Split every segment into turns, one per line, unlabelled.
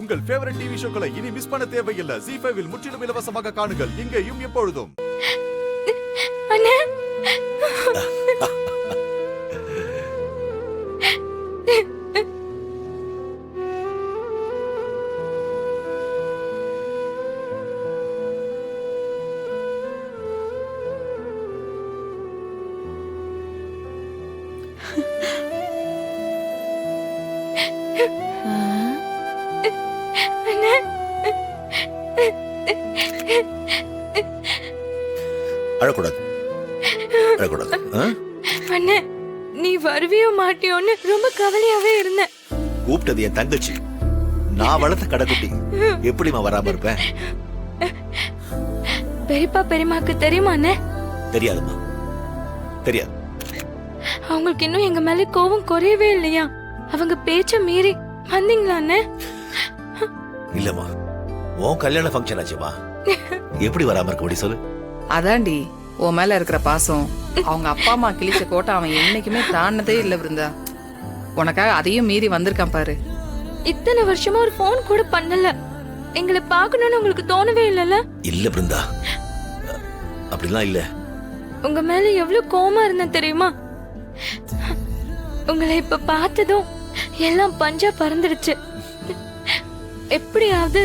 உங்கள் favourite TV ஷோக்களை இனி miss பண்ண தேவையில்லை. ZEE5 இல் முற்றிலும் இலவசமாக காணுங்கள். இங்கேயும் எப்பொழுதும்.
அண்ணே
அழக்கூடாது, அழக்கூடாது.
அண்ணே நீ வருவியோ மாட்டியோன்னு ரொம்ப கவலையாவே இருந்தேன்.
கூப்பிட்டது என் தங்கச்சி, நான் வளர்த்த கடைக்குட்டி, எப்படிமா வராம இருப்பேன்?
பெரியப்பா பெரியமாக்கு தெரியுமா அண்ணே?
தெரியாதுமா, தெரியாது.
அவங்களுக்கு இன்னும் எங்க மேல கோபம் குறையவே இல்லையா? அவங்க பேச்ச மீறி வந்தீங்களா அண்ணே?
இல்லம்மா, உன் கல்யாண ஃபங்க்ஷன் ஆச்சுமா, எப்படி வராம இருக்க முடியும் சொல்லு?
அதாண்டி உன் மேல இருக்கிற பாசம். அவங்க அப்பா அம்மா கிழிச்ச கோட்டை அவன் என்னைக்குமே தாண்டதே இல்ல பிருந்தா. உனக்காக அதையும் மீறி வந்திருக்கான் பாரு.
இத்தனை வருஷமா ஒரு போன் கூட பண்ணல. எங்களை பார்க்கணும்னு உங்களுக்கு தோணவே இல்லல?
இல்ல பிருந்தா, அப்படிலாம் இல்ல.
உங்க மேல எவ்வளவு கோவமா இருந்தேன் தெரியுமா? உங்களை இப்ப பார்த்ததும் எல்லாம் பஞ்சா பறந்துடுச்சு. எப்படியாவது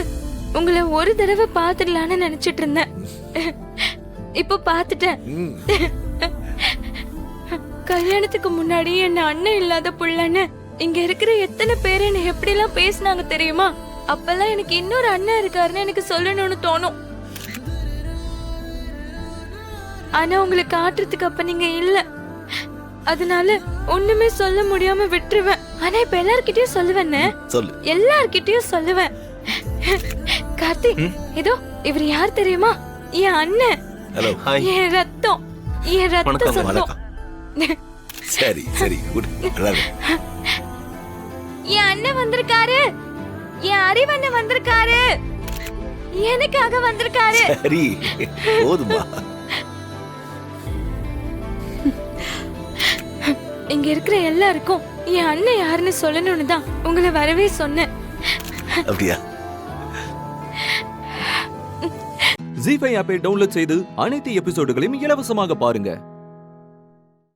உங்களை ஒரு தடவை பாத்துடலான்னு நினைச்சிட்டு இருந்தேன். இப்ப பாத்துட்டேன். கல்யாணத்துக்கு முன்னாடி என்ன அண்ணன் இல்லாத புள்ளன்னு இங்க இருக்கிற எத்தனை பேர் என்ன எப்படி எல்லாம் பேசினாங்க தெரியுமா? அப்பெல்லாம் எனக்கு இன்னொரு அண்ணன் இருக்காருன்னு எனக்கு சொல்லணும்னு தோணும். ஆனா உங்களை காட்டுறதுக்கு அப்ப நீங்க இல்ல. அதனால ஒண்ணுமே சொல்ல முடியாம விட்டுருவேன். ஆனா இப்ப எல்லார்கிட்டயும் சொல்லுவேன்.
சொல்லு.
எல்லார்கிட்டயும் சொல்லுவேன். கார்த்திக், இதோ இவர் யார் தெரியுமா? என் அண்ணன்.
Hello, hi.
என் ரத்தம், என் ரத்த சொந்தம்.
சரி சரி, குட்.
என் அண்ணன் வந்திருக்காரு. என் அறிவண்ணன் வந்திருக்காரு. எனக்காக வந்திருக்காரு.
சரி, போதுமா?
இங்க இருக்கிற எல்லாருக்கும் என் அண்ணன் யாருன்னு சொல்லணும்னு தான் உங்களை வரவே சொன்னேன்.
அப்படியா?
ZEE5 ஆப்பை டவுன்லோட் செய்து அனைத்து எபிசோடுகளையும் இலவசமாக பாருங்க.